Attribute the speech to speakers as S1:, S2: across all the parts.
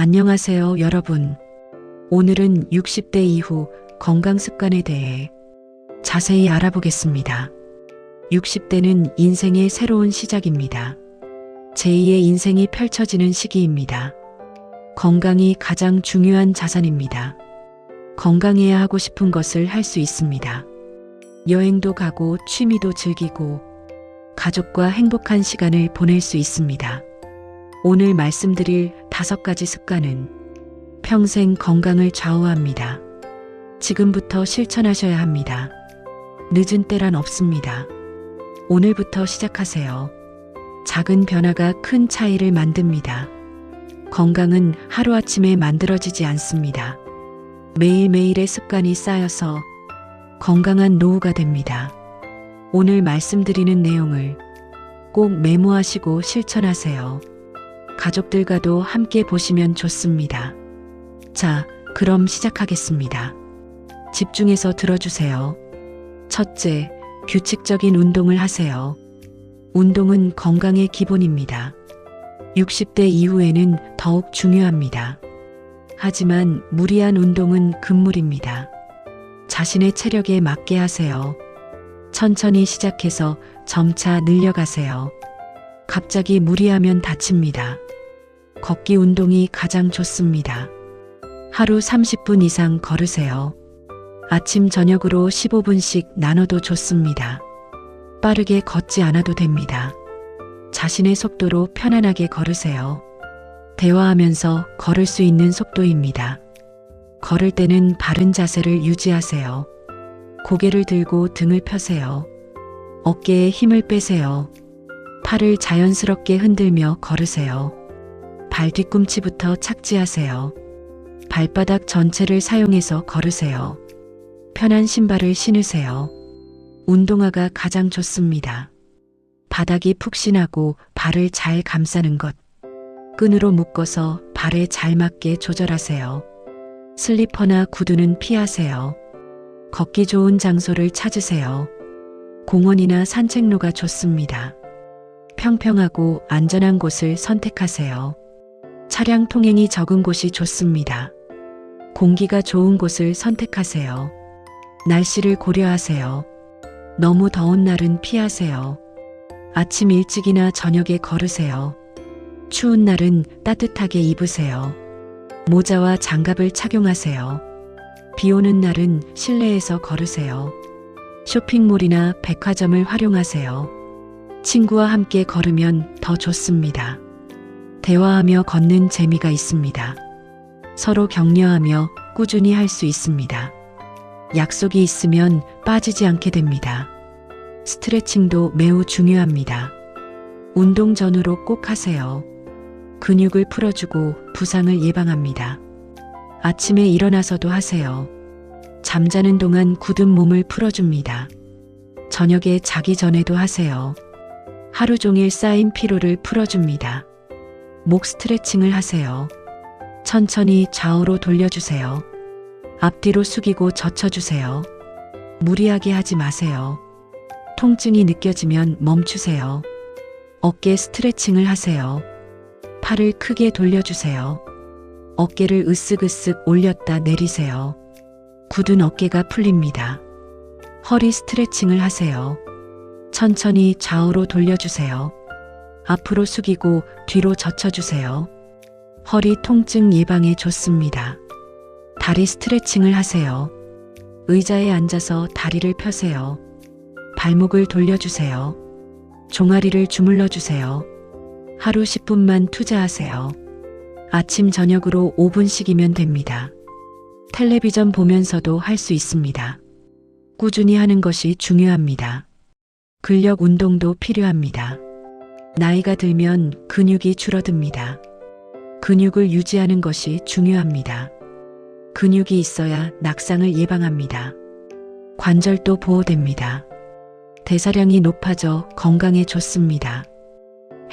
S1: 안녕하세요, 여러분. 오늘은 60대 이후 건강 습관에 대해 자세히 알아보겠습니다. 60대는 인생의 새로운 시작입니다. 제2의 인생이 펼쳐지는 시기입니다. 건강이 가장 중요한 자산입니다. 건강해야 하고 싶은 것을 할 수 있습니다. 여행도 가고 취미도 즐기고 가족과 행복한 시간을 보낼 수 있습니다. 오늘 말씀드릴 5가지 습관은 평생 건강을 좌우합니다. 지금부터 실천하셔야 합니다. 늦은 때란 없습니다. 오늘부터 시작하세요. 작은 변화가 큰 차이를 만듭니다. 건강은 하루아침에 만들어지지 않습니다. 매일매일의 습관이 쌓여서 건강한 노후가 됩니다. 오늘 말씀드리는 내용을 꼭 메모하시고 실천하세요. 가족들과도 함께 보시면 좋습니다. 자, 그럼 시작하겠습니다. 집중해서 들어주세요. 첫째, 규칙적인 운동을 하세요. 운동은 건강의 기본입니다. 60대 이후에는 더욱 중요합니다. 하지만 무리한 운동은 금물입니다. 자신의 체력에 맞게 하세요. 천천히 시작해서 점차 늘려가세요. 갑자기 무리하면 다칩니다. 걷기 운동이 가장 좋습니다. 하루 30분 이상 걸으세요. 아침 저녁으로 15분씩 나눠도 좋습니다. 빠르게 걷지 않아도 됩니다. 자신의 속도로 편안하게 걸으세요. 대화하면서 걸을 수 있는 속도입니다. 걸을 때는 바른 자세를 유지하세요. 고개를 들고 등을 펴세요. 어깨에 힘을 빼세요. 팔을 자연스럽게 흔들며 걸으세요. 발 뒤꿈치부터 착지하세요. 발바닥 전체를 사용해서 걸으세요. 편한 신발을 신으세요. 운동화가 가장 좋습니다. 바닥이 푹신하고 발을 잘 감싸는 것. 끈으로 묶어서 발에 잘 맞게 조절하세요. 슬리퍼나 구두는 피하세요. 걷기 좋은 장소를 찾으세요. 공원이나 산책로가 좋습니다. 평평하고 안전한 곳을 선택하세요. 차량 통행이 적은 곳이 좋습니다. 공기가 좋은 곳을 선택하세요. 날씨를 고려하세요. 너무 더운 날은 피하세요. 아침 일찍이나 저녁에 걸으세요. 추운 날은 따뜻하게 입으세요. 모자와 장갑을 착용하세요. 비 오는 날은 실내에서 걸으세요. 쇼핑몰이나 백화점을 활용하세요. 친구와 함께 걸으면 더 좋습니다. 대화하며 걷는 재미가 있습니다. 서로 격려하며 꾸준히 할 수 있습니다. 약속이 있으면 빠지지 않게 됩니다. 스트레칭도 매우 중요합니다. 운동 전후로 꼭 하세요. 근육을 풀어주고 부상을 예방합니다. 아침에 일어나서도 하세요. 잠자는 동안 굳은 몸을 풀어줍니다. 저녁에 자기 전에도 하세요. 하루 종일 쌓인 피로를 풀어줍니다. 목 스트레칭을 하세요. 천천히 좌우로 돌려주세요. 앞뒤로 숙이고 젖혀주세요. 무리하게 하지 마세요. 통증이 느껴지면 멈추세요. 어깨 스트레칭을 하세요. 팔을 크게 돌려주세요. 어깨를 으쓱으쓱 올렸다 내리세요. 굳은 어깨가 풀립니다. 허리 스트레칭을 하세요. 천천히 좌우로 돌려주세요. 앞으로 숙이고 뒤로 젖혀주세요. 허리 통증 예방에 좋습니다. 다리 스트레칭을 하세요. 의자에 앉아서 다리를 펴세요. 발목을 돌려주세요. 종아리를 주물러주세요. 하루 10분만 투자하세요. 아침 저녁으로 5분씩이면 됩니다. 텔레비전 보면서도 할 수 있습니다. 꾸준히 하는 것이 중요합니다. 근력 운동도 필요합니다. 나이가 들면 근육이 줄어듭니다. 근육을 유지하는 것이 중요합니다. 근육이 있어야 낙상을 예방합니다. 관절도 보호됩니다. 대사량이 높아져 건강에 좋습니다.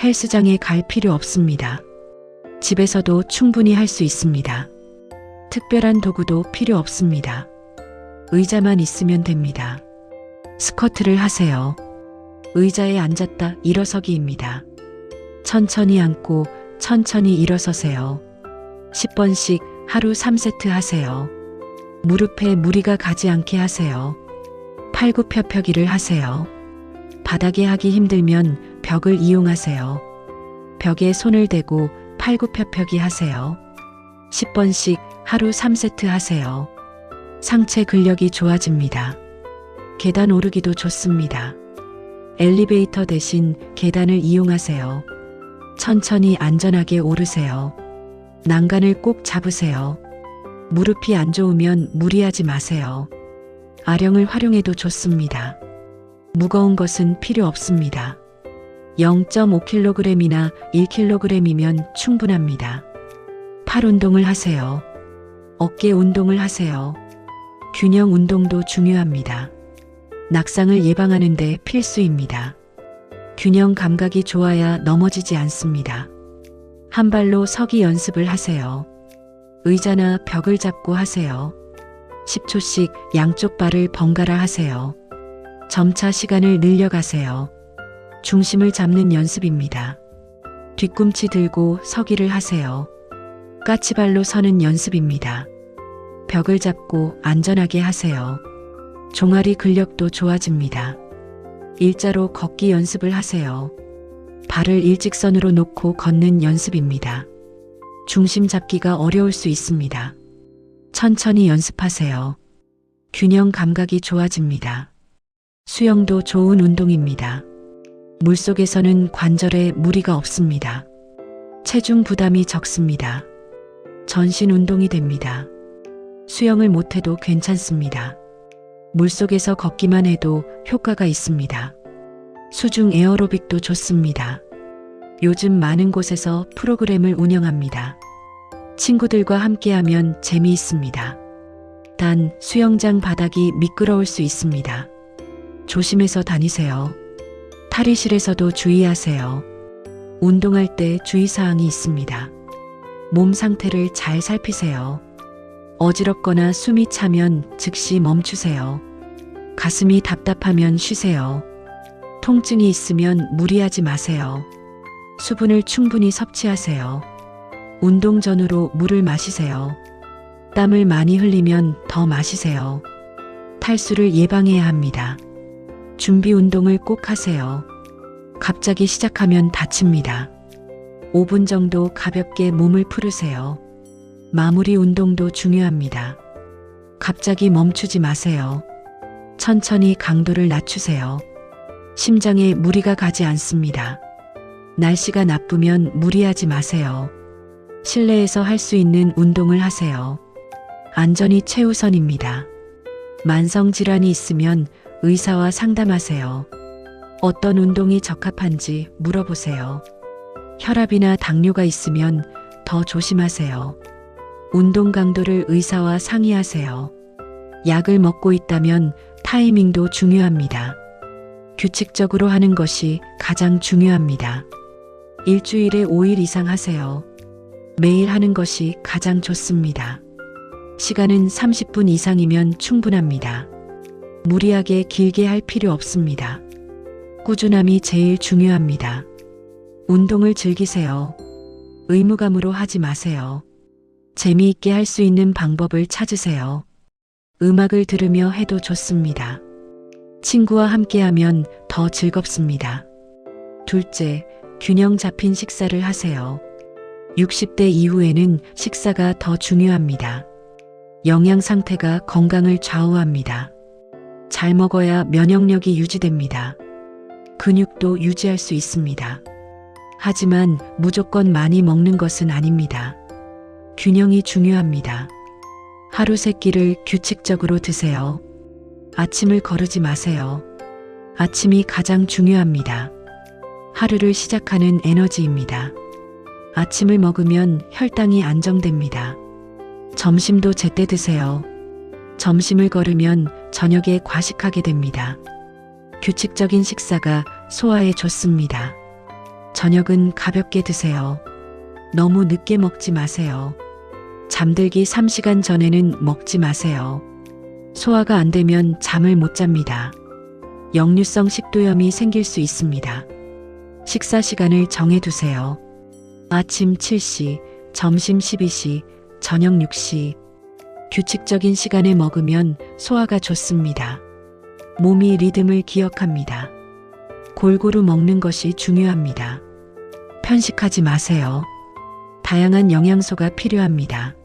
S1: 헬스장에 갈 필요 없습니다. 집에서도 충분히 할 수 있습니다. 특별한 도구도 필요 없습니다. 의자만 있으면 됩니다. 스쿼트를 하세요. 의자에 앉았다 일어서기입니다. 천천히 앉고 천천히 일어서세요. 10번씩 하루 3세트 하세요. 무릎에 무리가 가지 않게 하세요. 팔굽혀펴기를 하세요. 바닥에 하기 힘들면 벽을 이용하세요. 벽에 손을 대고 팔굽혀펴기 하세요. 10번씩 하루 3세트 하세요. 상체 근력이 좋아집니다. 계단 오르기도 좋습니다. 엘리베이터 대신 계단을 이용하세요. 천천히 안전하게 오르세요. 난간을 꼭 잡으세요. 무릎이 안 좋으면 무리하지 마세요. 아령을 활용해도 좋습니다. 무거운 것은 필요 없습니다. 0.5kg이나 1kg이면 충분합니다. 팔 운동을 하세요. 어깨 운동을 하세요. 균형 운동도 중요합니다. 낙상을 예방하는 데 필수입니다. 균형 감각이 좋아야 넘어지지 않습니다. 한 발로 서기 연습을 하세요. 의자나 벽을 잡고 하세요. 10초씩 양쪽 발을 번갈아 하세요. 점차 시간을 늘려가세요. 중심을 잡는 연습입니다. 뒤꿈치 들고 서기를 하세요. 까치발로 서는 연습입니다. 벽을 잡고 안전하게 하세요. 종아리 근력도 좋아집니다. 일자로 걷기 연습을 하세요. 발을 일직선으로 놓고 걷는 연습입니다. 중심 잡기가 어려울 수 있습니다. 천천히 연습하세요. 균형 감각이 좋아집니다. 수영도 좋은 운동입니다. 물속에서는 관절에 무리가 없습니다. 체중 부담이 적습니다. 전신 운동이 됩니다. 수영을 못해도 괜찮습니다. 물속에서 걷기만 해도 효과가 있습니다. 수중 에어로빅도 좋습니다. 요즘 많은 곳에서 프로그램을 운영합니다. 친구들과 함께하면 재미있습니다. 단 수영장 바닥이 미끄러울 수 있습니다. 조심해서 다니세요. 탈의실에서도 주의하세요. 운동할 때 주의사항이 있습니다. 몸 상태를 잘 살피세요. 어지럽거나 숨이 차면 즉시 멈추세요. 가슴이 답답하면 쉬세요. 통증이 있으면 무리하지 마세요. 수분을 충분히 섭취하세요. 운동 전후로 물을 마시세요. 땀을 많이 흘리면 더 마시세요. 탈수를 예방해야 합니다. 준비 운동을 꼭 하세요. 갑자기 시작하면 다칩니다. 5분 정도 가볍게 몸을 풀으세요. 마무리 운동도 중요합니다. 갑자기 멈추지 마세요. 천천히 강도를 낮추세요. 심장에 무리가 가지 않습니다. 날씨가 나쁘면 무리하지 마세요. 실내에서 할 수 있는 운동을 하세요. 안전이 최우선입니다. 만성질환이 있으면 의사와 상담하세요. 어떤 운동이 적합한지 물어보세요. 혈압이나 당뇨가 있으면 더 조심하세요. 운동 강도를 의사와 상의하세요. 약을 먹고 있다면 타이밍도 중요합니다. 규칙적으로 하는 것이 가장 중요합니다. 일주일에 5일 이상 하세요. 매일 하는 것이 가장 좋습니다. 시간은 30분 이상이면 충분합니다. 무리하게 길게 할 필요 없습니다. 꾸준함이 제일 중요합니다. 운동을 즐기세요. 의무감으로 하지 마세요. 재미있게 할 수 있는 방법을 찾으세요. 음악을 들으며 해도 좋습니다. 친구와 함께하면 더 즐겁습니다. 둘째, 균형 잡힌 식사를 하세요. 60대 이후에는 식사가 더 중요합니다. 영양 상태가 건강을 좌우합니다. 잘 먹어야 면역력이 유지됩니다. 근육도 유지할 수 있습니다. 하지만 무조건 많이 먹는 것은 아닙니다. 균형이 중요합니다. 하루 3끼를 규칙적으로 드세요. 아침을 거르지 마세요. 아침이 가장 중요합니다. 하루를 시작하는 에너지입니다. 아침을 먹으면 혈당이 안정됩니다. 점심도 제때 드세요. 점심을 거르면 저녁에 과식하게 됩니다. 규칙적인 식사가 소화에 좋습니다. 저녁은 가볍게 드세요. 너무 늦게 먹지 마세요. 잠들기 3시간 전에는 먹지 마세요. 소화가 안 되면 잠을 못 잡니다. 역류성 식도염이 생길 수 있습니다. 식사 시간을 정해두세요. 아침 7시, 점심 12시, 저녁 6시. 규칙적인 시간에 먹으면 소화가 좋습니다. 몸이 리듬을 기억합니다. 골고루 먹는 것이 중요합니다. 편식하지 마세요. 다양한 영양소가 필요합니다.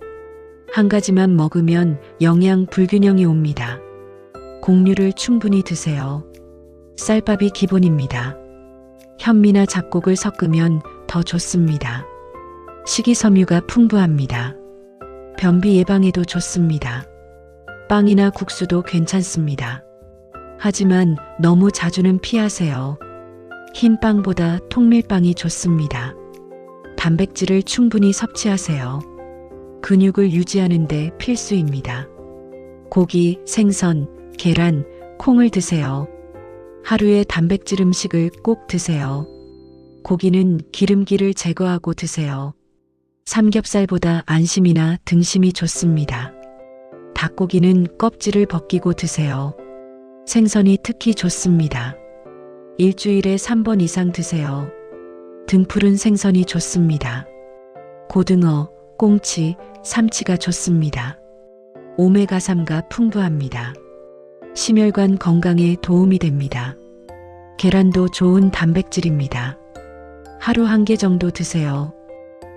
S1: 한 가지만 먹으면 영양 불균형이 옵니다. 곡류를 충분히 드세요. 쌀밥이 기본입니다. 현미나 잡곡을 섞으면 더 좋습니다. 식이섬유가 풍부합니다. 변비 예방에도 좋습니다. 빵이나 국수도 괜찮습니다. 하지만 너무 자주는 피하세요. 흰 빵보다 통밀빵이 좋습니다. 단백질을 충분히 섭취하세요. 근육을 유지하는 데 필수입니다. 고기, 생선, 계란, 콩을 드세요. 하루에 단백질 음식을 꼭 드세요. 고기는 기름기를 제거하고 드세요. 삼겹살보다 안심이나 등심이 좋습니다. 닭고기는 껍질을 벗기고 드세요. 생선이 특히 좋습니다. 일주일에 3번 이상 드세요. 등푸른 생선이 좋습니다. 고등어, 꽁치, 삼치가 좋습니다. 오메가3가 풍부합니다. 심혈관 건강에 도움이 됩니다. 계란도 좋은 단백질입니다. 하루 1개 정도 드세요.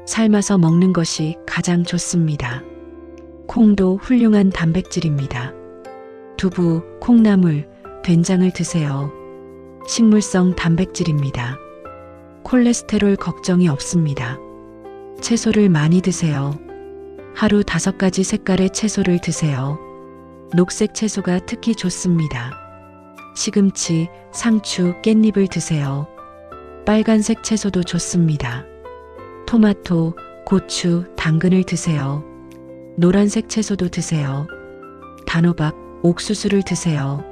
S1: 삶아서 먹는 것이 가장 좋습니다. 콩도 훌륭한 단백질입니다. 두부, 콩나물, 된장을 드세요. 식물성 단백질입니다. 콜레스테롤 걱정이 없습니다. 채소를 많이 드세요. 하루 5가지 색깔의 채소를 드세요. 녹색 채소가 특히 좋습니다. 시금치, 상추, 깻잎을 드세요. 빨간색 채소도 좋습니다. 토마토, 고추, 당근을 드세요. 노란색 채소도 드세요. 단호박, 옥수수를 드세요.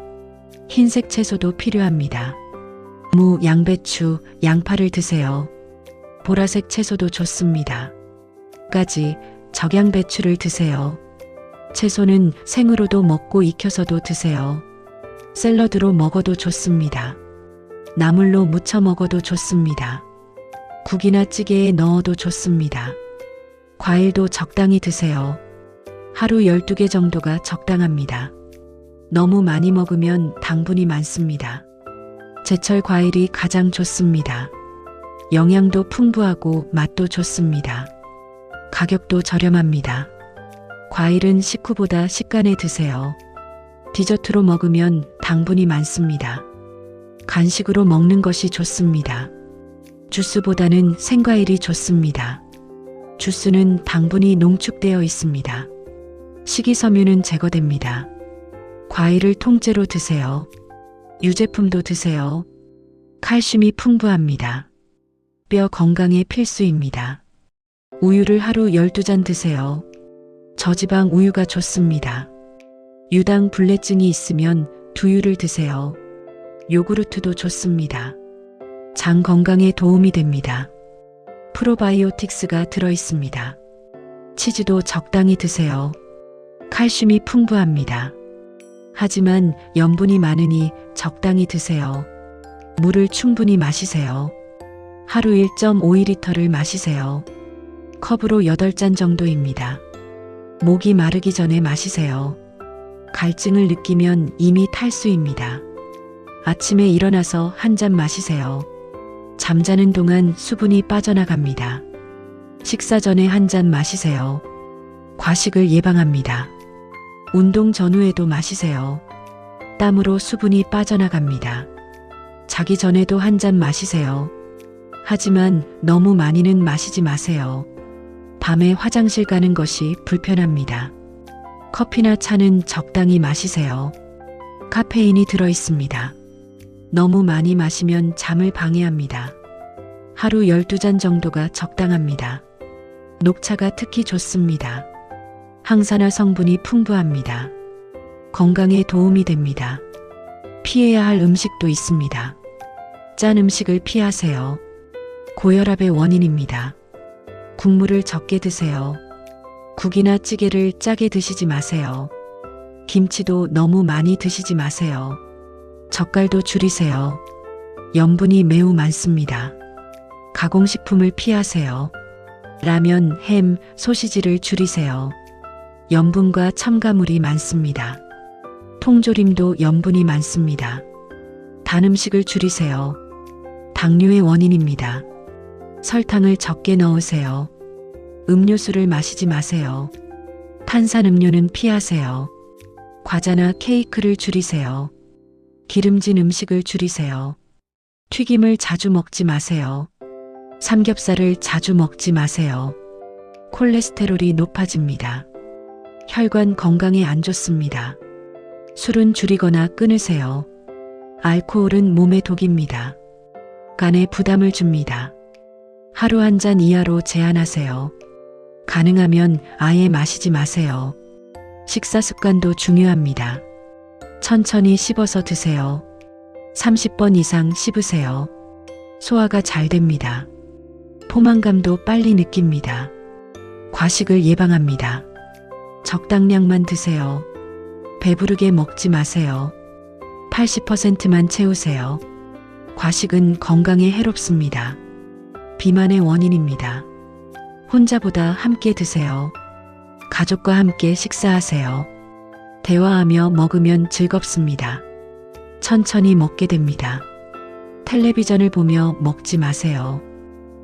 S1: 흰색 채소도 필요합니다. 무, 양배추, 양파를 드세요. 보라색 채소도 좋습니다. 가지, 적양배추를 드세요. 채소는 생으로도 먹고 익혀서도 드세요. 샐러드로 먹어도 좋습니다. 나물로 무쳐 먹어도 좋습니다. 국이나 찌개에 넣어도 좋습니다. 과일도 적당히 드세요. 하루 12개 정도가 적당합니다. 너무 많이 먹으면 당분이 많습니다. 제철 과일이 가장 좋습니다. 영양도 풍부하고 맛도 좋습니다. 가격도 저렴합니다. 과일은 식후보다 식간에 드세요. 디저트로 먹으면 당분이 많습니다. 간식으로 먹는 것이 좋습니다. 주스보다는 생과일이 좋습니다. 주스는 당분이 농축되어 있습니다. 식이섬유는 제거됩니다. 과일을 통째로 드세요. 유제품도 드세요. 칼슘이 풍부합니다. 뼈 건강에 필수입니다. 우유를 하루 12잔 드세요. 저지방 우유가 좋습니다. 유당 불내증이 있으면 두유를 드세요. 요구르트도 좋습니다. 장 건강에 도움이 됩니다. 프로바이오틱스가 들어있습니다. 치즈도 적당히 드세요. 칼슘이 풍부합니다. 하지만 염분이 많으니 적당히 드세요. 물을 충분히 마시세요. 하루 1.5리터를 마시세요. 컵으로 8잔 정도입니다. 목이 마르기 전에 마시세요. 갈증을 느끼면 이미 탈수입니다. 아침에 일어나서 1잔 마시세요. 잠자는 동안 수분이 빠져나갑니다. 식사 전에 1잔 마시세요. 과식을 예방합니다. 운동 전후에도 마시세요. 땀으로 수분이 빠져나갑니다. 자기 전에도 1잔 마시세요. 하지만 너무 많이는 마시지 마세요. 밤에 화장실 가는 것이 불편합니다. 커피나 차는 적당히 마시세요. 카페인이 들어있습니다. 너무 많이 마시면 잠을 방해합니다. 하루 12잔 정도가 적당합니다. 녹차가 특히 좋습니다. 항산화 성분이 풍부합니다. 건강에 도움이 됩니다. 피해야 할 음식도 있습니다. 짠 음식을 피하세요. 고혈압의 원인입니다. 국물을 적게 드세요. 국이나 찌개를 짜게 드시지 마세요. 김치도 너무 많이 드시지 마세요. 젓갈도 줄이세요. 염분이 매우 많습니다. 가공식품을 피하세요. 라면, 햄, 소시지를 줄이세요. 염분과 첨가물이 많습니다. 통조림도 염분이 많습니다. 단 음식을 줄이세요. 당뇨의 원인입니다. 설탕을 적게 넣으세요. 음료수를 마시지 마세요. 탄산음료는 피하세요. 과자나 케이크를 줄이세요. 기름진 음식을 줄이세요. 튀김을 자주 먹지 마세요. 삼겹살을 자주 먹지 마세요. 콜레스테롤이 높아집니다. 혈관 건강에 안 좋습니다. 술은 줄이거나 끊으세요. 알코올은 몸에 독입니다. 간에 부담을 줍니다. 하루 한 잔 이하로 제한하세요. 가능하면 아예 마시지 마세요. 식사 습관도 중요합니다. 천천히 씹어서 드세요. 30번 이상 씹으세요. 소화가 잘 됩니다. 포만감도 빨리 느낍니다. 과식을 예방합니다. 적당량만 드세요. 배부르게 먹지 마세요. 80%만 채우세요. 과식은 건강에 해롭습니다. 비만의 원인입니다. 혼자보다 함께 드세요. 가족과 함께 식사하세요. 대화하며 먹으면 즐겁습니다. 천천히 먹게 됩니다. 텔레비전을 보며 먹지 마세요.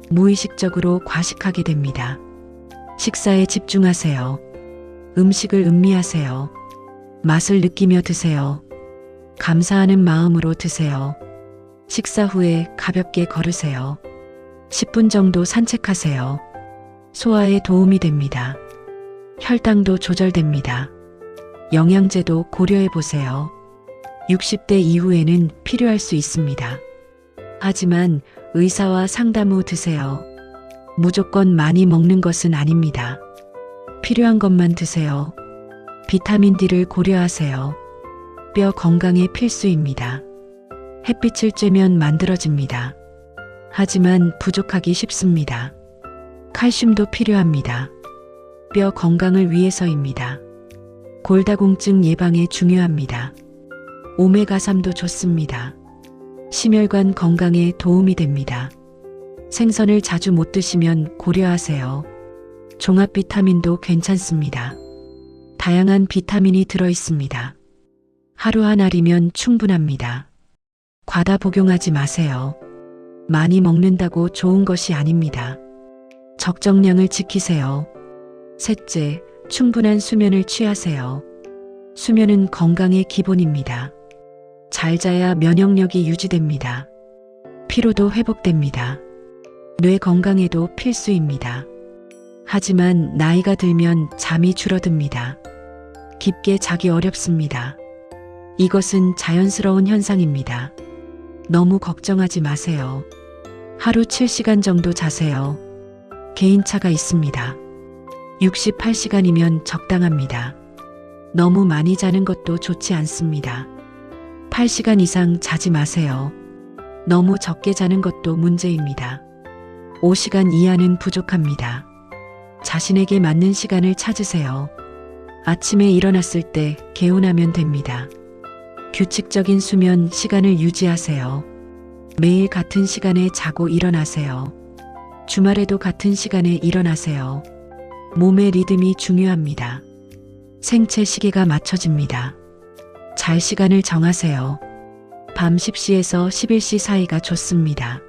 S1: 무의식적으로 과식하게 됩니다. 식사에 집중하세요. 음식을 음미하세요. 맛을 느끼며 드세요. 감사하는 마음으로 드세요. 식사 후에 가볍게 걸으세요. 10분 정도 산책하세요. 소화에 도움이 됩니다. 혈당도 조절됩니다. 영양제도 고려해 보세요. 60대 이후에는 필요할 수 있습니다. 하지만 의사와 상담 후 드세요. 무조건 많이 먹는 것은 아닙니다. 필요한 것만 드세요. 비타민 D를 고려하세요. 뼈 건강에 필수입니다. 햇빛을 쬐면 만들어집니다. 하지만 부족하기 쉽습니다. 칼슘도 필요합니다. 뼈 건강을 위해서입니다. 골다공증 예방에 중요합니다. 오메가3도 좋습니다. 심혈관 건강에 도움이 됩니다. 생선을 자주 못 드시면 고려하세요. 종합 비타민도 괜찮습니다. 다양한 비타민이 들어 있습니다. 하루 한 알이면 충분합니다. 과다 복용하지 마세요. 많이 먹는다고 좋은 것이 아닙니다. 적정량을 지키세요. 셋째, 충분한 수면을 취하세요. 수면은 건강의 기본입니다. 잘 자야 면역력이 유지됩니다. 피로도 회복됩니다. 뇌 건강에도 필수입니다. 하지만 나이가 들면 잠이 줄어듭니다. 깊게 자기 어렵습니다. 이것은 자연스러운 현상입니다. 너무 걱정하지 마세요. 하루 7시간 정도 자세요. 개인차가 있습니다. 68시간이면 적당합니다. 너무 많이 자는 것도 좋지 않습니다. 8시간 이상 자지 마세요. 너무 적게 자는 것도 문제입니다. 5시간 이하는 부족합니다. 자신에게 맞는 시간을 찾으세요. 아침에 일어났을 때 개운하면 됩니다. 규칙적인 수면 시간을 유지하세요. 매일 같은 시간에 자고 일어나세요. 주말에도 같은 시간에 일어나세요. 몸의 리듬이 중요합니다. 생체 시계가 맞춰집니다. 잘 시간을 정하세요. 밤 10시에서 11시 사이가 좋습니다.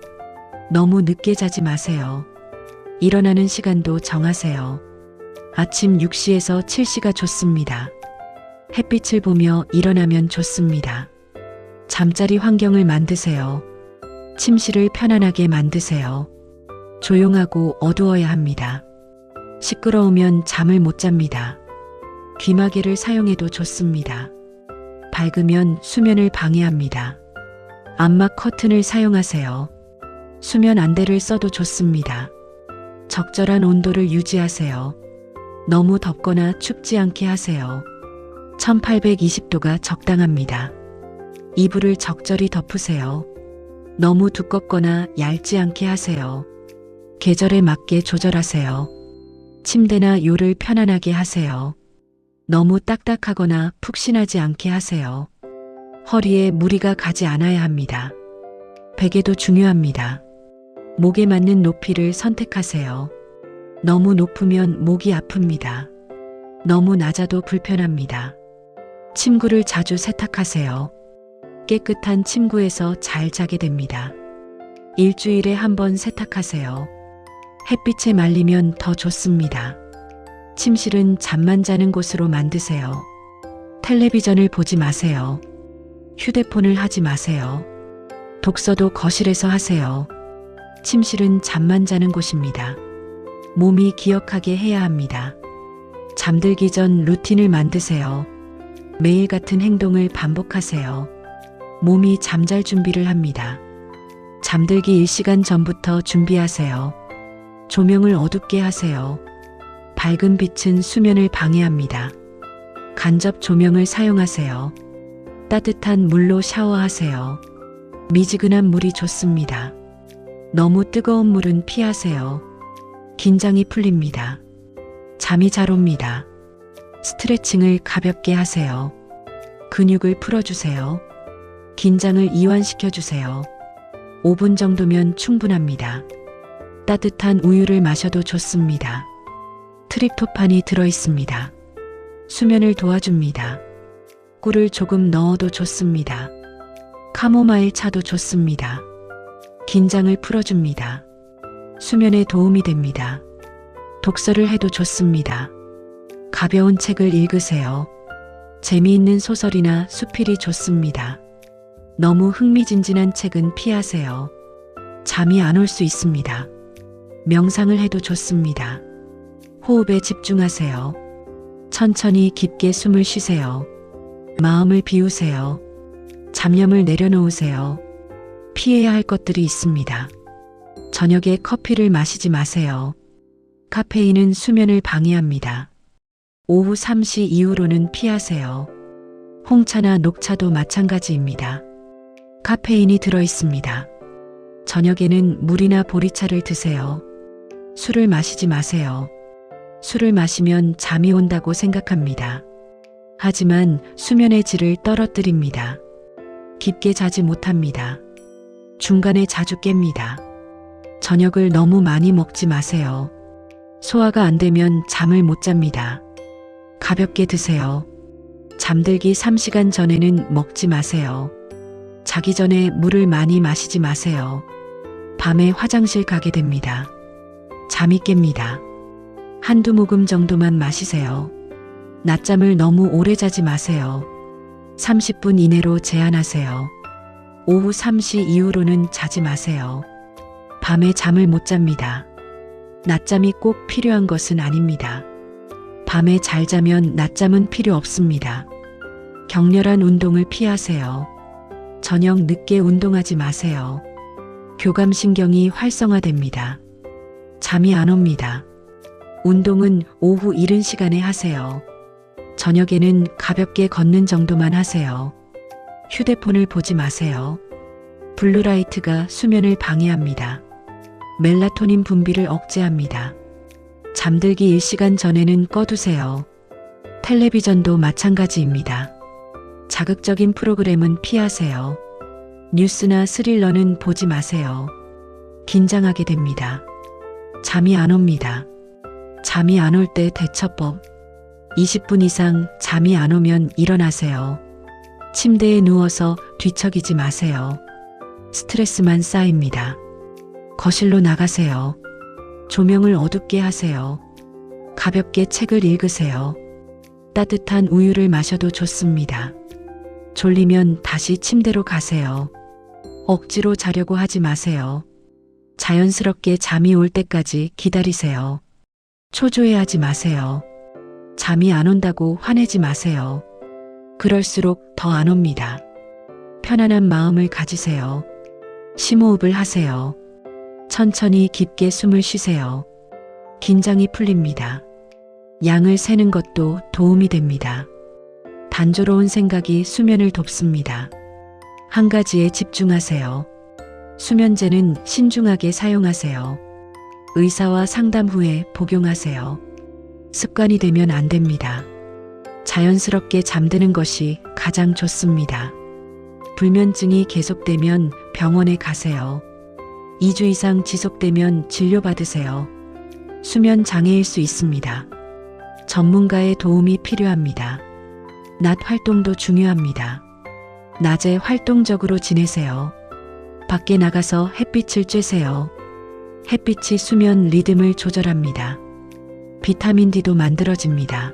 S1: 너무 늦게 자지 마세요. 일어나는 시간도 정하세요. 아침 6시에서 7시가 좋습니다. 햇빛을 보며 일어나면 좋습니다. 잠자리 환경을 만드세요. 침실을 편안하게 만드세요. 조용하고 어두워야 합니다. 시끄러우면 잠을 못 잡니다. 귀마개를 사용해도 좋습니다. 밝으면 수면을 방해합니다. 암막 커튼을 사용하세요. 수면 안대를 써도 좋습니다. 적절한 온도를 유지하세요. 너무 덥거나 춥지 않게 하세요. 1820도가 적당합니다. 이불을 적절히 덮으세요. 너무 두껍거나 얇지 않게 하세요. 계절에 맞게 조절하세요. 침대나 요를 편안하게 하세요. 너무 딱딱하거나 푹신하지 않게 하세요. 허리에 무리가 가지 않아야 합니다. 베개도 중요합니다. 목에 맞는 높이를 선택하세요. 너무 높으면 목이 아픕니다. 너무 낮아도 불편합니다. 침구를 자주 세탁하세요. 깨끗한 침구에서 잘 자게 됩니다. 일주일에 한 번 세탁하세요. 햇빛에 말리면 더 좋습니다. 침실은 잠만 자는 곳으로 만드세요. 텔레비전을 보지 마세요. 휴대폰을 하지 마세요. 독서도 거실에서 하세요. 침실은 잠만 자는 곳입니다. 몸이 기억하게 해야 합니다. 잠들기 전 루틴을 만드세요. 매일 같은 행동을 반복하세요. 몸이 잠잘 준비를 합니다. 잠들기 1시간 전부터 준비하세요. 조명을 어둡게 하세요. 밝은 빛은 수면을 방해합니다. 간접 조명을 사용하세요. 따뜻한 물로 샤워하세요. 미지근한 물이 좋습니다. 너무 뜨거운 물은 피하세요. 긴장이 풀립니다. 잠이 잘 옵니다. 스트레칭을 가볍게 하세요. 근육을 풀어주세요. 긴장을 이완시켜주세요. 5분 정도면 충분합니다. 따뜻한 우유를 마셔도 좋습니다. 트립토판이 들어있습니다. 수면을 도와줍니다. 꿀을 조금 넣어도 좋습니다. 카모마일 차도 좋습니다. 긴장을 풀어줍니다. 수면에 도움이 됩니다. 독서를 해도 좋습니다. 가벼운 책을 읽으세요. 재미있는 소설이나 수필이 좋습니다. 너무 흥미진진한 책은 피하세요. 잠이 안 올 수 있습니다. 명상을 해도 좋습니다. 호흡에 집중하세요. 천천히 깊게 숨을 쉬세요. 마음을 비우세요. 잡념을 내려놓으세요. 피해야 할 것들이 있습니다. 저녁에 커피를 마시지 마세요. 카페인은 수면을 방해합니다. 오후 3시 이후로는 피하세요. 홍차나 녹차도 마찬가지입니다. 카페인이 들어있습니다. 저녁에는 물이나 보리차를 드세요. 술을 마시지 마세요. 술을 마시면 잠이 온다고 생각합니다. 하지만 수면의 질을 떨어뜨립니다. 깊게 자지 못합니다. 중간에 자주 깹니다. 저녁을 너무 많이 먹지 마세요. 소화가 안 되면 잠을 못 잡니다. 가볍게 드세요. 잠들기 3시간 전에는 먹지 마세요. 자기 전에 물을 많이 마시지 마세요. 밤에 화장실 가게 됩니다. 잠이 깹니다. 한두 모금 정도만 마시세요. 낮잠을 너무 오래 자지 마세요. 30분 이내로 제한하세요. 오후 3시 이후로는 자지 마세요. 밤에 잠을 못 잡니다. 낮잠이 꼭 필요한 것은 아닙니다. 밤에 잘 자면 낮잠은 필요 없습니다. 격렬한 운동을 피하세요. 저녁 늦게 운동하지 마세요. 교감신경이 활성화됩니다. 잠이 안 옵니다. 운동은 오후 이른 시간에 하세요. 저녁에는 가볍게 걷는 정도만 하세요. 휴대폰을 보지 마세요. 블루라이트가 수면을 방해합니다. 멜라토닌 분비를 억제합니다. 잠들기 1시간 전에는 꺼두세요. 텔레비전도 마찬가지입니다. 자극적인 프로그램은 피하세요. 뉴스나 스릴러는 보지 마세요. 긴장하게 됩니다. 잠이 안 옵니다. 잠이 안 올 때 대처법. 20분 이상 잠이 안 오면 일어나세요. 침대에 누워서 뒤척이지 마세요. 스트레스만 쌓입니다. 거실로 나가세요. 조명을 어둡게 하세요. 가볍게 책을 읽으세요. 따뜻한 우유를 마셔도 좋습니다. 졸리면 다시 침대로 가세요. 억지로 자려고 하지 마세요. 자연스럽게 잠이 올 때까지 기다리세요. 초조해하지 마세요. 잠이 안 온다고 화내지 마세요. 그럴수록 더 안 옵니다. 편안한 마음을 가지세요. 심호흡을 하세요. 천천히 깊게 숨을 쉬세요. 긴장이 풀립니다. 양을 세는 것도 도움이 됩니다. 단조로운 생각이 수면을 돕습니다. 한 가지에 집중하세요. 수면제는 신중하게 사용하세요. 의사와 상담 후에 복용하세요. 습관이 되면 안 됩니다. 자연스럽게 잠드는 것이 가장 좋습니다. 불면증이 계속되면 병원에 가세요. 2주 이상 지속되면 진료받으세요. 수면 장애일 수 있습니다. 전문가의 도움이 필요합니다. 낮 활동도 중요합니다. 낮에 활동적으로 지내세요. 밖에 나가서 햇빛을 쬐세요. 햇빛이 수면 리듬을 조절합니다. 비타민 D도 만들어집니다.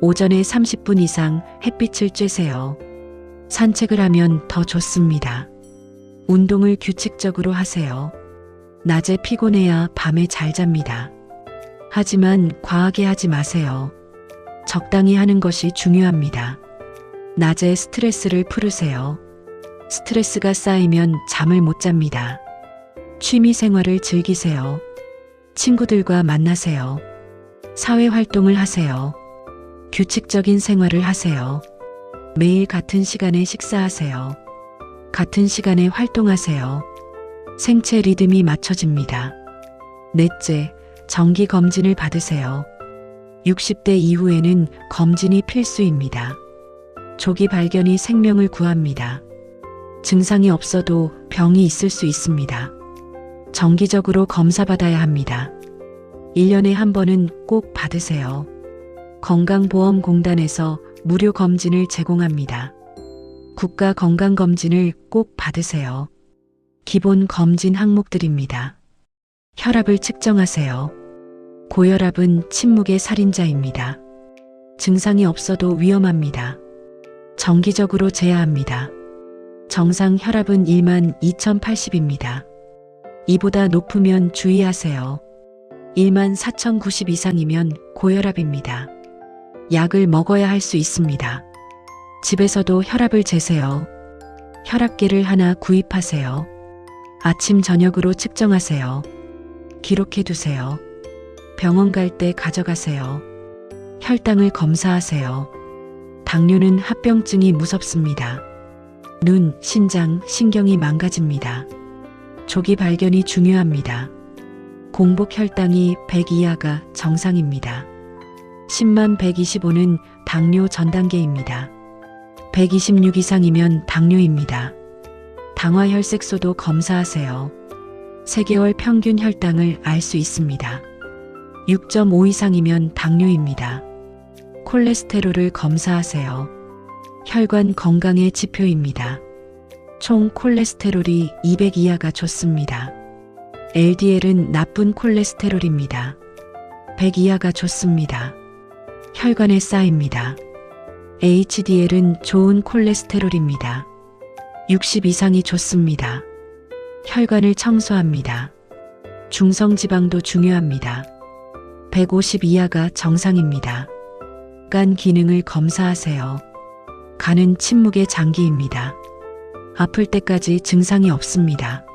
S1: 오전에 30분 이상 햇빛을 쬐세요. 산책을 하면 더 좋습니다. 운동을 규칙적으로 하세요. 낮에 피곤해야 밤에 잘 잡니다. 하지만 과하게 하지 마세요. 적당히 하는 것이 중요합니다. 낮에 스트레스를 풀으세요. 스트레스가 쌓이면 잠을 못 잡니다. 취미 생활을 즐기세요. 친구들과 만나세요. 사회 활동을 하세요. 규칙적인 생활을 하세요. 매일 같은 시간에 식사하세요. 같은 시간에 활동하세요. 생체 리듬이 맞춰집니다. 넷째, 정기 검진을 받으세요. 60대 이후에는 검진이 필수입니다. 조기 발견이 생명을 구합니다. 증상이 없어도 병이 있을 수 있습니다. 정기적으로 검사받아야 합니다. 1년에 한 번은 꼭 받으세요. 건강보험공단에서 무료 검진을 제공합니다. 국가건강검진을 꼭 받으세요. 기본 검진 항목들입니다. 혈압을 측정하세요. 고혈압은 침묵의 살인자입니다. 증상이 없어도 위험합니다. 정기적으로 재야 합니다. 정상 혈압은 12,080입니다. 이보다 높으면 주의하세요. 14,090 이상이면 고혈압입니다. 약을 먹어야 할 수 있습니다. 집에서도 혈압을 재세요. 혈압계를 하나 구입하세요. 아침 저녁으로 측정하세요. 기록해 두세요. 병원 갈 때 가져가세요. 혈당을 검사하세요. 당뇨는 합병증이 무섭습니다. 눈, 신장, 신경이 망가집니다. 조기 발견이 중요합니다. 공복 혈당이 100 이하가 정상입니다. 10만 125는 당뇨 전 단계입니다. 126 이상이면 당뇨입니다. 당화혈색소도 검사하세요. 3개월 평균 혈당을 알 수 있습니다. 6.5 이상이면 당뇨입니다. 콜레스테롤을 검사하세요. 혈관 건강의 지표입니다. 총 콜레스테롤이 200 이하가 좋습니다. LDL은 나쁜 콜레스테롤입니다. 100 이하가 좋습니다. 혈관에 쌓입니다. HDL은 좋은 콜레스테롤입니다. 60 이상이 좋습니다. 혈관을 청소합니다. 중성지방도 중요합니다. 150 이하가 정상입니다. 간 기능을 검사하세요. 간은 침묵의 장기입니다. 아플 때까지 증상이 없습니다.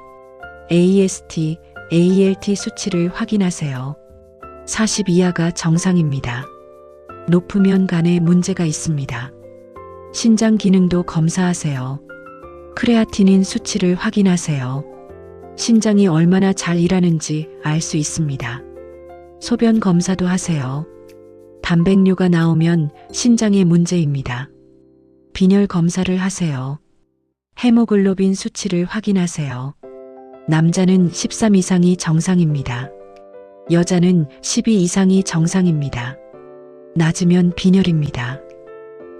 S1: AST, ALT 수치를 확인하세요. 40 이하가 정상입니다. 높으면 간에 문제가 있습니다. 신장 기능도 검사하세요. 크레아티닌 수치를 확인하세요. 신장이 얼마나 잘 일하는지 알 수 있습니다. 소변 검사도 하세요. 단백뇨가 나오면 신장의 문제입니다. 빈혈 검사를 하세요. 헤모글로빈 수치를 확인하세요. 남자는 13 이상이 정상입니다. 여자는 12 이상이 정상입니다. 낮으면 빈혈입니다.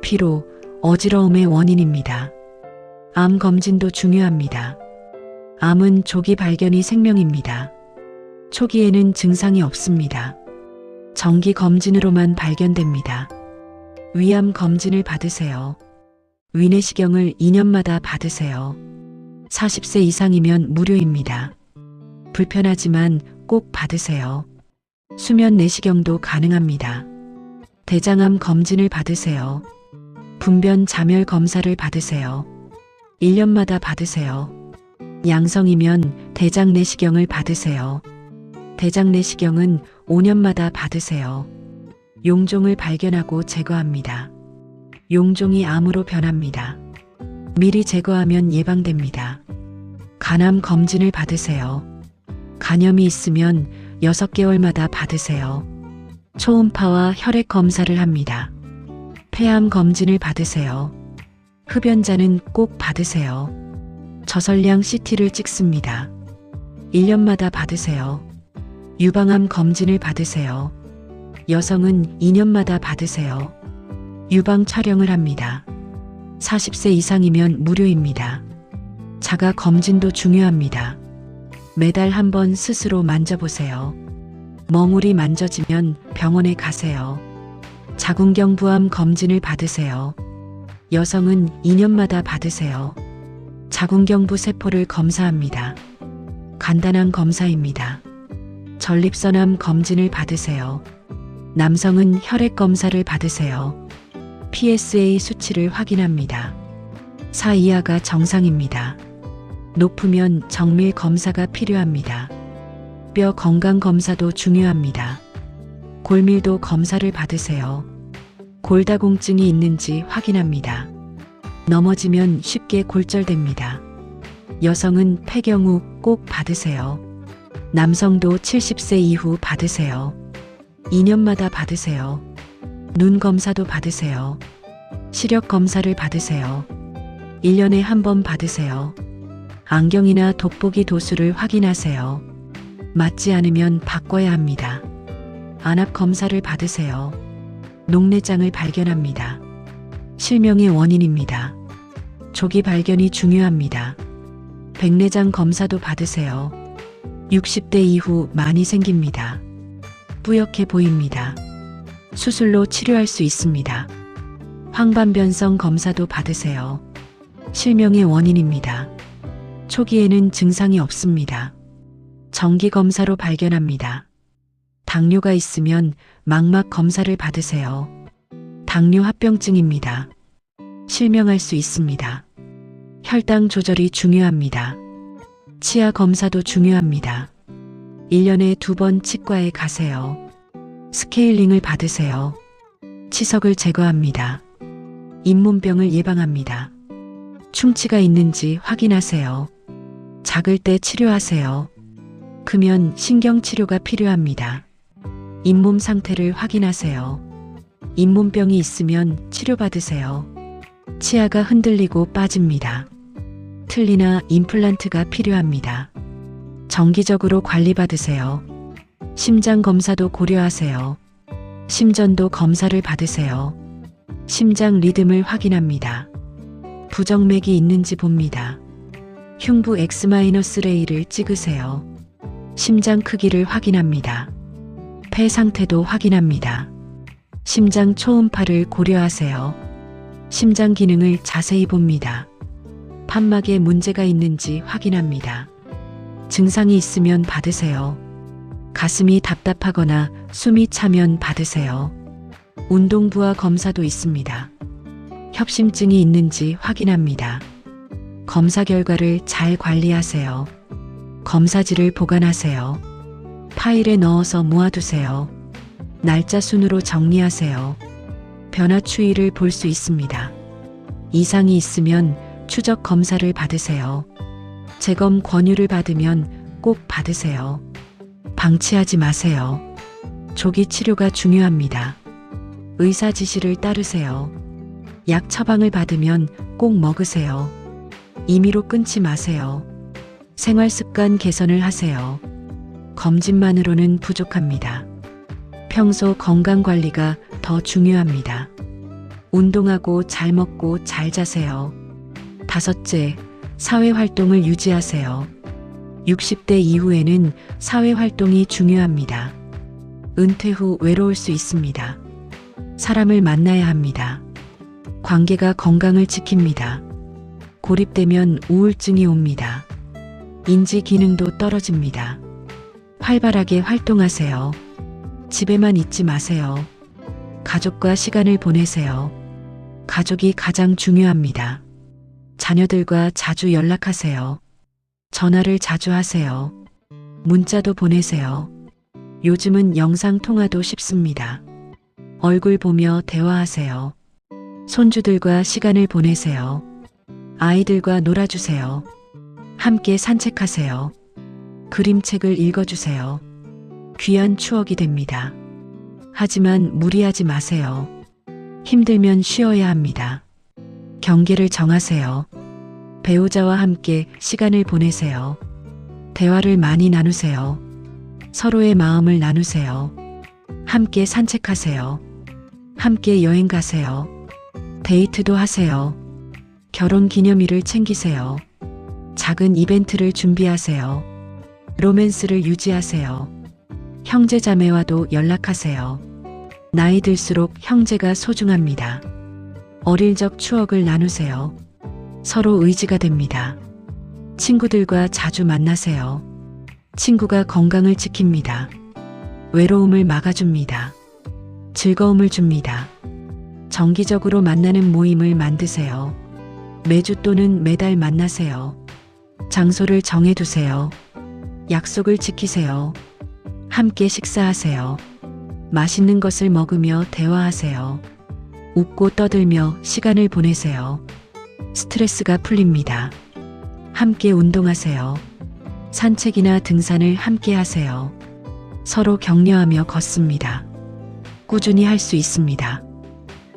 S1: 피로, 어지러움의 원인입니다. 암 검진도 중요합니다. 암은 조기 발견이 생명입니다. 초기에는 증상이 없습니다. 정기 검진으로만 발견됩니다. 위암 검진을 받으세요. 위내시경을 2년마다 받으세요. 40세 이상이면 무료입니다. 불편하지만 꼭 받으세요. 수면 내시경도 가능합니다. 대장암 검진을 받으세요. 분변 자멸 검사를 받으세요. 1년마다 받으세요. 양성이면 대장 내시경을 받으세요. 대장 내시경은 5년마다 받으세요. 용종을 발견하고 제거합니다. 용종이 암으로 변합니다. 미리 제거하면 예방됩니다. 간암 검진을 받으세요. 간염이 있으면 6개월마다 받으세요. 초음파와 혈액 검사를 합니다. 폐암 검진을 받으세요. 흡연자는 꼭 받으세요. 저설량 CT를 찍습니다. 1년마다 받으세요. 유방암 검진을 받으세요. 여성은 2년마다 받으세요. 유방 촬영을 합니다. 40세 이상이면 무료입니다. 자가 검진도 중요합니다. 매달 한 번 스스로 만져보세요. 멍울이 만져지면 병원에 가세요. 자궁경부암 검진을 받으세요. 여성은 2년마다 받으세요. 자궁경부 세포를 검사합니다. 간단한 검사입니다. 전립선암 검진을 받으세요. 남성은 혈액 검사를 받으세요. PSA 수치를 확인합니다. 4 이하가 정상입니다. 높으면 정밀 검사가 필요합니다. 뼈 건강 검사도 중요합니다. 골밀도 검사를 받으세요. 골다공증이 있는지 확인합니다. 넘어지면 쉽게 골절됩니다. 여성은 폐경 후 꼭 받으세요. 남성도 70세 이후 받으세요. 2년마다 받으세요. 눈 검사도 받으세요. 시력 검사를 받으세요. 1년에 한 번 받으세요. 안경이나 돋보기 도수를 확인하세요. 맞지 않으면 바꿔야 합니다. 안압 검사를 받으세요. 녹내장을 발견합니다. 실명의 원인입니다. 조기 발견이 중요합니다. 백내장 검사도 받으세요. 60대 이후 많이 생깁니다. 뿌옇게 보입니다. 수술로 치료할 수 있습니다. 황반변성 검사도 받으세요. 실명의 원인입니다. 초기에는 증상이 없습니다. 정기 검사로 발견합니다. 당뇨가 있으면 망막 검사를 받으세요. 당뇨 합병증입니다. 실명할 수 있습니다. 혈당 조절이 중요합니다. 치아 검사도 중요합니다. 1년에 2번 치과에 가세요. 스케일링을 받으세요. 치석을 제거합니다. 잇몸병을 예방합니다. 충치가 있는지 확인하세요. 작을 때 치료하세요. 크면 신경치료가 필요합니다. 잇몸 상태를 확인하세요. 잇몸병이 있으면 치료받으세요. 치아가 흔들리고 빠집니다. 틀니나 임플란트가 필요합니다. 정기적으로 관리받으세요. 심장 검사도 고려하세요. 심전도 검사를 받으세요. 심장 리듬을 확인합니다. 부정맥이 있는지 봅니다. 흉부 X-레이를 찍으세요. 심장 크기를 확인합니다. 폐 상태도 확인합니다. 심장 초음파를 고려하세요. 심장 기능을 자세히 봅니다. 판막에 문제가 있는지 확인합니다. 증상이 있으면 받으세요. 가슴이 답답하거나 숨이 차면 받으세요. 운동부하 검사도 있습니다. 협심증이 있는지 확인합니다. 검사 결과를 잘 관리하세요. 검사지를 보관하세요. 파일에 넣어서 모아두세요. 날짜 순으로 정리하세요. 변화 추이를 볼 수 있습니다. 이상이 있으면 추적 검사를 받으세요. 재검 권유를 받으면 꼭 받으세요. 방치하지 마세요. 조기 치료가 중요합니다. 의사 지시를 따르세요. 약 처방을 받으면 꼭 먹으세요. 임의로 끊지 마세요. 생활 습관 개선을 하세요. 검진만으로는 부족합니다. 평소 건강 관리가 더 중요합니다. 운동하고 잘 먹고 잘 자세요. 5째, 사회활동을 유지하세요. 60대 이후에는 사회활동이 중요합니다. 은퇴 후 외로울 수 있습니다. 사람을 만나야 합니다. 관계가 건강을 지킵니다. 고립되면 우울증이 옵니다. 인지 기능도 떨어집니다. 활발하게 활동하세요. 집에만 있지 마세요. 가족과 시간을 보내세요. 가족이 가장 중요합니다. 자녀들과 자주 연락하세요. 전화를 자주 하세요. 문자도 보내세요. 요즘은 영상 통화도 쉽습니다. 얼굴 보며 대화하세요. 손주들과 시간을 보내세요. 아이들과 놀아주세요. 함께 산책하세요. 그림책을 읽어주세요. 귀한 추억이 됩니다. 하지만 무리하지 마세요. 힘들면 쉬어야 합니다. 경계를 정하세요. 배우자와 함께 시간을 보내세요. 대화를 많이 나누세요. 서로의 마음을 나누세요. 함께 산책하세요. 함께 여행 가세요. 데이트도 하세요. 결혼 기념일을 챙기세요. 작은 이벤트를 준비하세요. 로맨스를 유지하세요. 형제 자매와도 연락하세요. 나이 들수록 형제가 소중합니다. 어릴 적 추억을 나누세요. 서로 의지가 됩니다. 친구들과 자주 만나세요. 친구가 건강을 지킵니다. 외로움을 막아줍니다. 즐거움을 줍니다. 정기적으로 만나는 모임을 만드세요. 매주 또는 매달 만나세요. 장소를 정해두세요. 약속을 지키세요. 함께 식사하세요. 맛있는 것을 먹으며 대화하세요. 웃고 떠들며 시간을 보내세요. 스트레스가 풀립니다. 함께 운동하세요. 산책이나 등산을 함께 하세요. 서로 격려하며 걷습니다. 꾸준히 할 수 있습니다.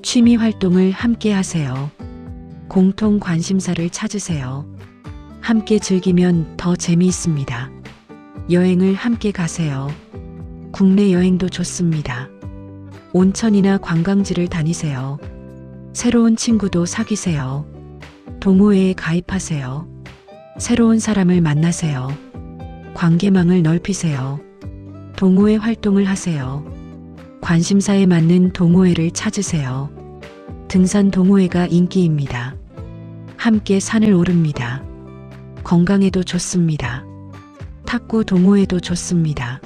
S1: 취미 활동을 함께 하세요. 공통 관심사를 찾으세요. 함께 즐기면 더 재미있습니다. 여행을 함께 가세요. 국내 여행도 좋습니다. 온천이나 관광지를 다니세요. 새로운 친구도 사귀세요. 동호회에 가입하세요. 새로운 사람을 만나세요. 관계망을 넓히세요. 동호회 활동을 하세요. 관심사에 맞는 동호회를 찾으세요. 등산 동호회가 인기입니다. 함께 산을 오릅니다. 건강에도 좋습니다. 탁구 동호회도 좋습니다.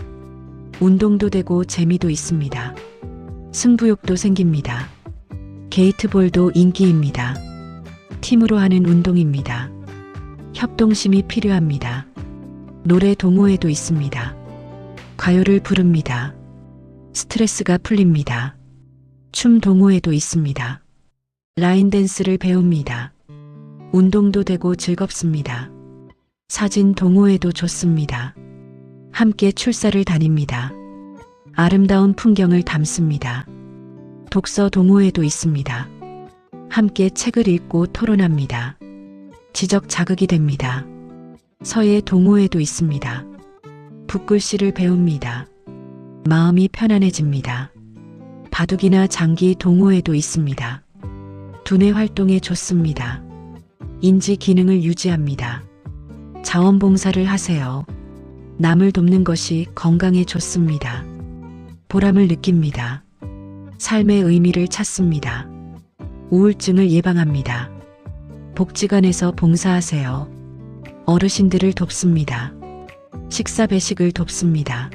S1: 운동도 되고 재미도 있습니다. 승부욕도 생깁니다. 게이트볼도 인기입니다. 팀으로 하는 운동입니다. 협동심이 필요합니다. 노래 동호회도 있습니다. 가요를 부릅니다. 스트레스가 풀립니다. 춤 동호회도 있습니다. 라인 댄스를 배웁니다. 운동도 되고 즐겁습니다. 사진 동호회도 좋습니다. 함께 출사를 다닙니다. 아름다운 풍경을 담습니다. 독서 동호회도 있습니다. 함께 책을 읽고 토론합니다. 지적 자극이 됩니다. 서예 동호회도 있습니다. 붓글씨를 배웁니다. 마음이 편안해집니다. 바둑이나 장기 동호회도 있습니다. 두뇌 활동에 좋습니다. 인지 기능을 유지합니다. 자원봉사를 하세요. 남을 돕는 것이 건강에 좋습니다. 보람을 느낍니다. 삶의 의미를 찾습니다. 우울증을 예방합니다. 복지관에서 봉사하세요. 어르신들을 돕습니다. 식사 배식을 돕습니다.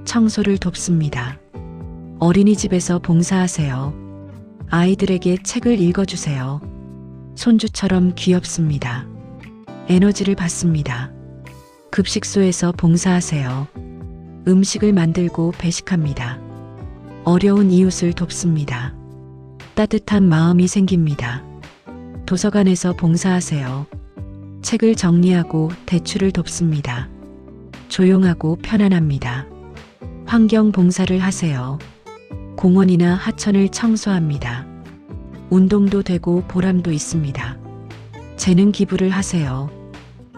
S1: 청소를 돕습니다. 어린이집에서 봉사하세요. 아이들에게 책을 읽어주세요. 손주처럼 귀엽습니다. 에너지를 받습니다. 급식소에서 봉사하세요. 음식을 만들고 배식합니다. 어려운 이웃을 돕습니다. 따뜻한 마음이 생깁니다. 도서관에서 봉사하세요. 책을 정리하고 대출을 돕습니다. 조용하고 편안합니다. 환경 봉사를 하세요. 공원이나 하천을 청소합니다. 운동도 되고 보람도 있습니다. 재능 기부를 하세요.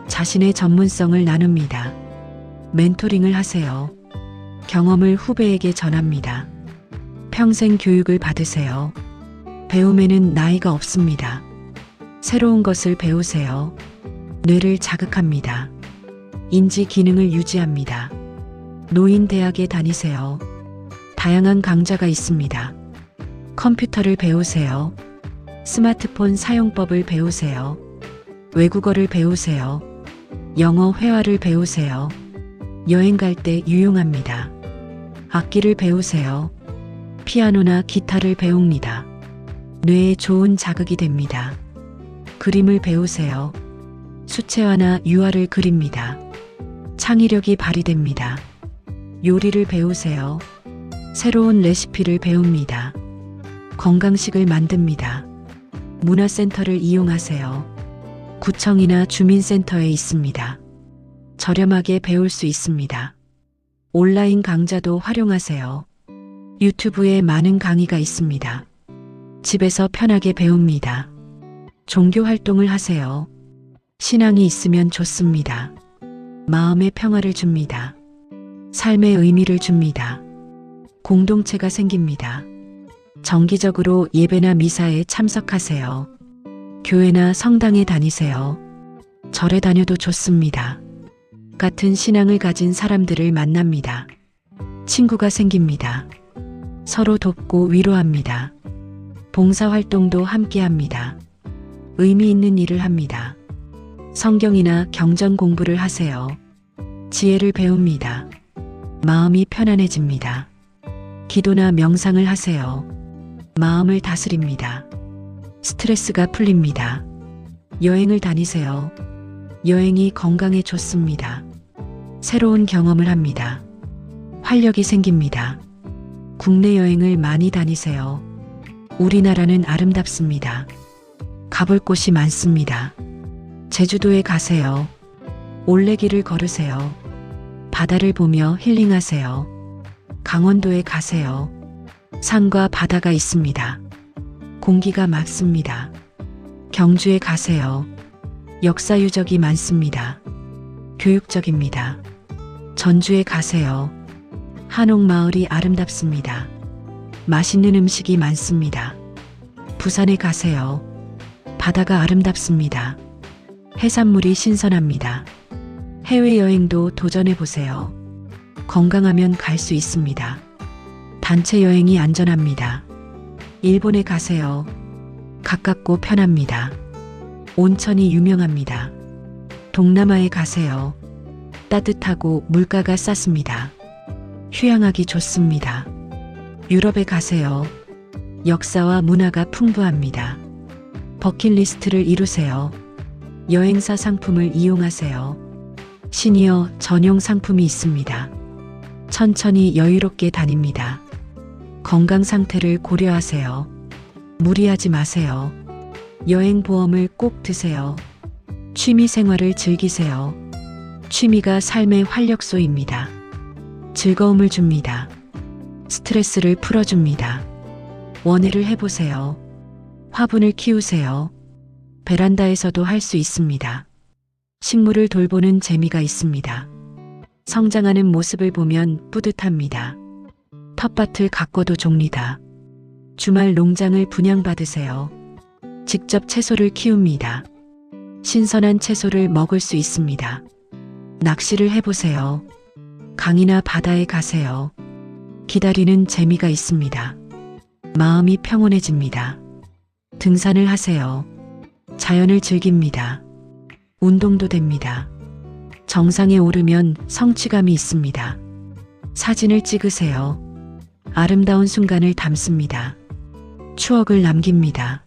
S1: 자신의 전문성을 나눕니다. 멘토링을 하세요. 경험을 후배에게 전합니다. 평생 교육을 받으세요. 배움에는 나이가 없습니다. 새로운 것을 배우세요. 뇌를 자극합니다. 인지 기능을 유지합니다. 노인 대학에 다니세요. 다양한 강좌가 있습니다. 컴퓨터를 배우세요. 스마트폰 사용법을 배우세요. 외국어를 배우세요. 영어 회화를 배우세요. 여행 갈 때 유용합니다. 악기를 배우세요. 피아노나 기타를 배웁니다. 뇌에 좋은 자극이 됩니다. 그림을 배우세요. 수채화나 유화를 그립니다. 창의력이 발휘됩니다. 요리를 배우세요. 새로운 레시피를 배웁니다. 건강식을 만듭니다. 문화센터를 이용하세요. 구청이나 주민센터에 있습니다. 저렴하게 배울 수 있습니다. 온라인 강좌도 활용하세요. 유튜브에 많은 강의가 있습니다. 집에서 편하게 배웁니다. 종교 활동을 하세요. 신앙이 있으면 좋습니다. 마음의 평화를 줍니다. 삶의 의미를 줍니다. 공동체가 생깁니다. 정기적으로 예배나 미사에 참석하세요. 교회나 성당에 다니세요. 절에 다녀도 좋습니다. 같은 신앙을 가진 사람들을 만납니다. 친구가 생깁니다. 서로 돕고 위로합니다. 봉사활동도 함께합니다. 의미 있는 일을 합니다. 성경이나 경전 공부를 하세요. 지혜를 배웁니다. 마음이 편안해집니다. 기도나 명상을 하세요. 마음을 다스립니다. 스트레스가 풀립니다. 여행을 다니세요. 여행이 건강에 좋습니다. 새로운 경험을 합니다. 활력이 생깁니다. 국내 여행을 많이 다니세요. 우리나라는 아름답습니다. 가볼 곳이 많습니다. 제주도에 가세요. 올레길을 걸으세요. 바다를 보며 힐링하세요. 강원도에 가세요. 산과 바다가 있습니다. 공기가 맑습니다. 경주에 가세요. 역사 유적이 많습니다. 교육적입니다. 전주에 가세요. 한옥마을이 아름답습니다. 맛있는 음식이 많습니다. 부산에 가세요. 바다가 아름답습니다. 해산물이 신선합니다. 해외여행도 도전해 보세요. 건강하면 갈 수 있습니다. 단체 여행이 안전합니다. 일본에 가세요. 가깝고 편합니다. 온천이 유명합니다. 동남아에 가세요. 따뜻하고 물가가 쌌습니다. 휴양하기 좋습니다. 유럽에 가세요. 역사와 문화가 풍부합니다. 버킷리스트를 이루세요. 여행사 상품을 이용하세요. 시니어 전용 상품이 있습니다. 천천히 여유롭게 다닙니다. 건강 상태를 고려하세요. 무리하지 마세요. 여행 보험을 꼭 드세요. 취미 생활을 즐기세요. 취미가 삶의 활력소입니다. 즐거움을 줍니다. 스트레스를 풀어줍니다. 원예를 해보세요. 화분을 키우세요. 베란다에서도 할 수 있습니다. 식물을 돌보는 재미가 있습니다. 성장하는 모습을 보면 뿌듯합니다. 텃밭을 가꿔도 좋니다. 주말 농장을 분양받으세요. 직접 채소를 키웁니다. 신선한 채소를 먹을 수 있습니다. 낚시를 해보세요. 강이나 바다에 가세요. 기다리는 재미가 있습니다. 마음이 평온해집니다. 등산을 하세요. 자연을 즐깁니다. 운동도 됩니다. 정상에 오르면 성취감이 있습니다. 사진을 찍으세요. 아름다운 순간을 담습니다. 추억을 남깁니다.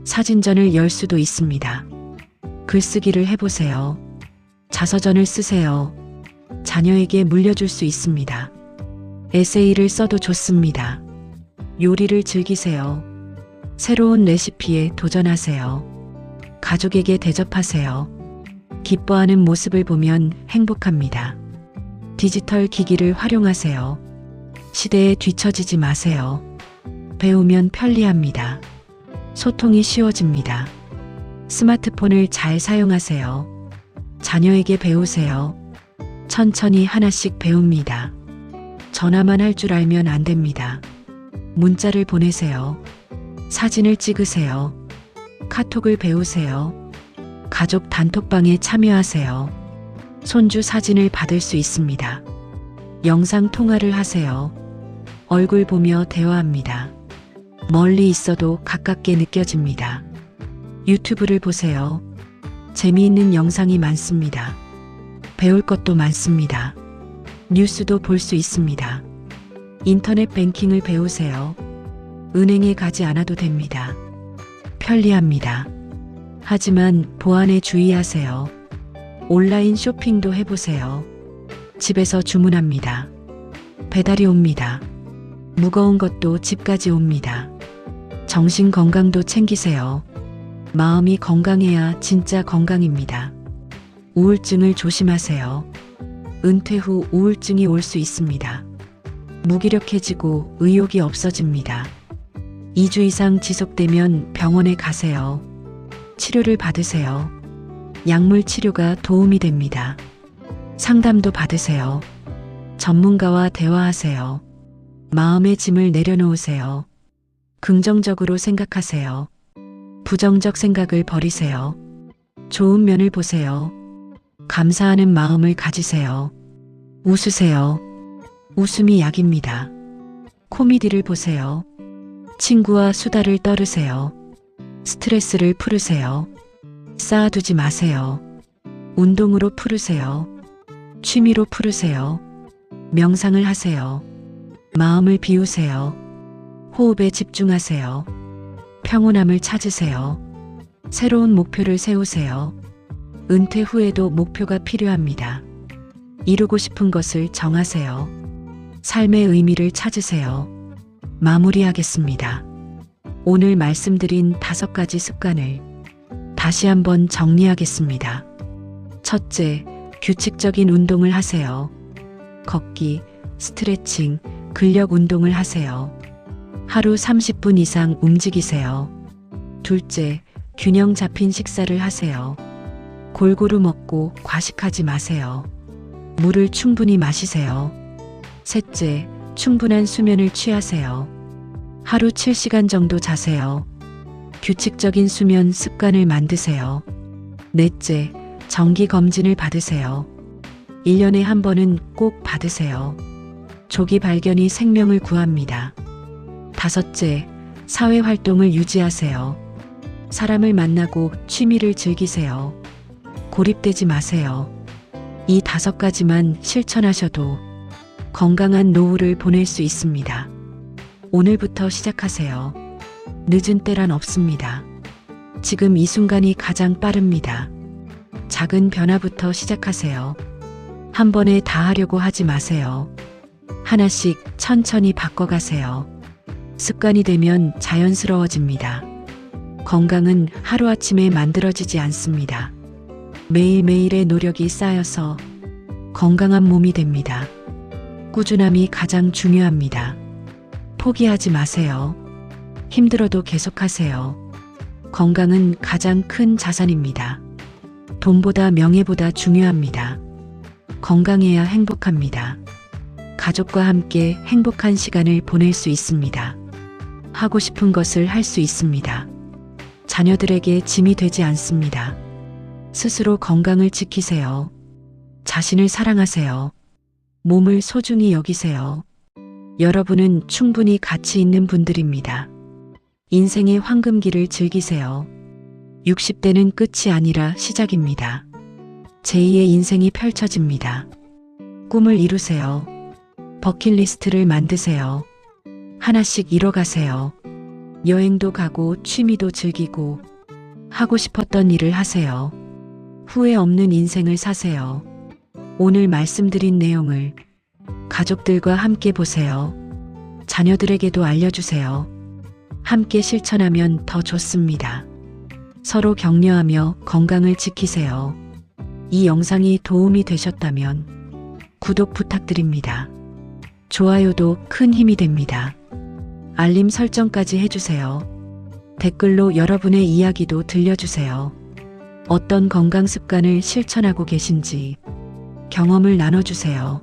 S1: 사진전을 열 수도 있습니다. 글쓰기를 해보세요. 자서전을 쓰세요. 자녀에게 물려줄 수 있습니다. 에세이를 써도 좋습니다. 요리를 즐기세요. 새로운 레시피에 도전하세요. 가족에게 대접하세요. 기뻐하는 모습을 보면 행복합니다. 디지털 기기를 활용하세요. 시대에 뒤처지지 마세요. 배우면 편리합니다. 소통이 쉬워집니다. 스마트폰을 잘 사용하세요. 자녀에게 배우세요. 천천히 하나씩 배웁니다. 전화만 할 줄 알면 안 됩니다. 문자를 보내세요. 사진을 찍으세요. 카톡을 배우세요. 가족 단톡방에 참여하세요. 손주 사진을 받을 수 있습니다. 영상 통화를 하세요. 얼굴 보며 대화합니다. 멀리 있어도 가깝게 느껴집니다. 유튜브를 보세요. 재미있는 영상이 많습니다. 배울 것도 많습니다. 뉴스도 볼 수 있습니다. 인터넷 뱅킹을 배우세요. 은행에 가지 않아도 됩니다. 편리합니다. 하지만 보안에 주의하세요. 온라인 쇼핑도 해보세요. 집에서 주문합니다. 배달이 옵니다. 무거운 것도 집까지 옵니다. 정신 건강도 챙기세요. 마음이 건강해야 진짜 건강입니다. 우울증을 조심하세요. 은퇴 후 우울증이 올 수 있습니다. 무기력해지고 의욕이 없어집니다. 2주 이상 지속되면 병원에 가세요. 치료를 받으세요. 약물 치료가 도움이 됩니다. 상담도 받으세요. 전문가와 대화하세요. 마음의 짐을 내려놓으세요. 긍정적으로 생각하세요. 부정적 생각을 버리세요. 좋은 면을 보세요. 감사하는 마음을 가지세요. 웃으세요. 웃음이 약입니다. 코미디를 보세요. 친구와 수다를 떨으세요. 스트레스를 풀으세요. 쌓아두지 마세요. 운동으로 풀으세요. 취미로 풀으세요. 명상을 하세요. 마음을 비우세요. 호흡에 집중하세요. 평온함을 찾으세요. 새로운 목표를 세우세요. 은퇴 후에도 목표가 필요합니다. 이루고 싶은 것을 정하세요. 삶의 의미를 찾으세요. 마무리하겠습니다. 오늘 말씀드린 5가지 습관을 다시 한번 정리하겠습니다. 첫째, 규칙적인 운동을 하세요. 걷기, 스트레칭, 근력 운동을 하세요. 하루 30분 이상 움직이세요. 둘째, 균형 잡힌 식사를 하세요. 골고루 먹고 과식하지 마세요. 물을 충분히 마시세요. 셋째, 충분한 수면을 취하세요. 하루 7시간 정도 자세요. 규칙적인 수면 습관을 만드세요. 넷째, 정기 검진을 받으세요. 1년에 한 번은 꼭 받으세요. 조기 발견이 생명을 구합니다. 다섯째, 사회 활동을 유지하세요. 사람을 만나고 취미를 즐기세요. 고립되지 마세요. 이 5가지만 실천하셔도 건강한 노후를 보낼 수 있습니다. 오늘부터 시작하세요. 늦은 때란 없습니다. 지금 이 순간이 가장 빠릅니다. 작은 변화부터 시작하세요. 한 번에 다 하려고 하지 마세요. 하나씩 천천히 바꿔가세요. 습관이 되면 자연스러워집니다. 건강은 하루아침에 만들어지지 않습니다. 매일매일의 노력이 쌓여서 건강한 몸이 됩니다. 꾸준함이 가장 중요합니다. 포기하지 마세요. 힘들어도 계속하세요. 건강은 가장 큰 자산입니다. 돈보다 명예보다 중요합니다. 건강해야 행복합니다. 가족과 함께 행복한 시간을 보낼 수 있습니다. 하고 싶은 것을 할 수 있습니다. 자녀들에게 짐이 되지 않습니다. 스스로 건강을 지키세요. 자신을 사랑하세요. 몸을 소중히 여기세요. 여러분은 충분히 가치 있는 분들입니다. 인생의 황금기를 즐기세요. 60대는 끝이 아니라 시작입니다. 제2의 인생이 펼쳐집니다. 꿈을 이루세요. 버킷리스트를 만드세요. 하나씩 이뤄가세요. 여행도 가고 취미도 즐기고 하고 싶었던 일을 하세요. 후회 없는 인생을 사세요. 오늘 말씀드린 내용을 가족들과 함께 보세요. 자녀들에게도 알려주세요. 함께 실천하면 더 좋습니다. 서로 격려하며 건강을 지키세요. 이 영상이 도움이 되셨다면 구독 부탁드립니다. 좋아요도 큰 힘이 됩니다. 알림 설정까지 해주세요. 댓글로 여러분의 이야기도 들려주세요. 어떤 건강 습관을 실천하고 계신지 경험을 나눠주세요.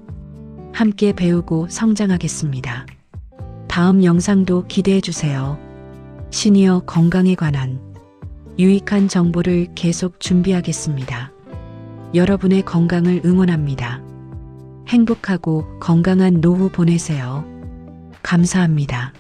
S1: 함께 배우고 성장하겠습니다. 다음 영상도 기대해주세요. 시니어 건강에 관한 유익한 정보를 계속 준비하겠습니다. 여러분의 건강을 응원합니다. 행복하고 건강한 노후 보내세요. 감사합니다.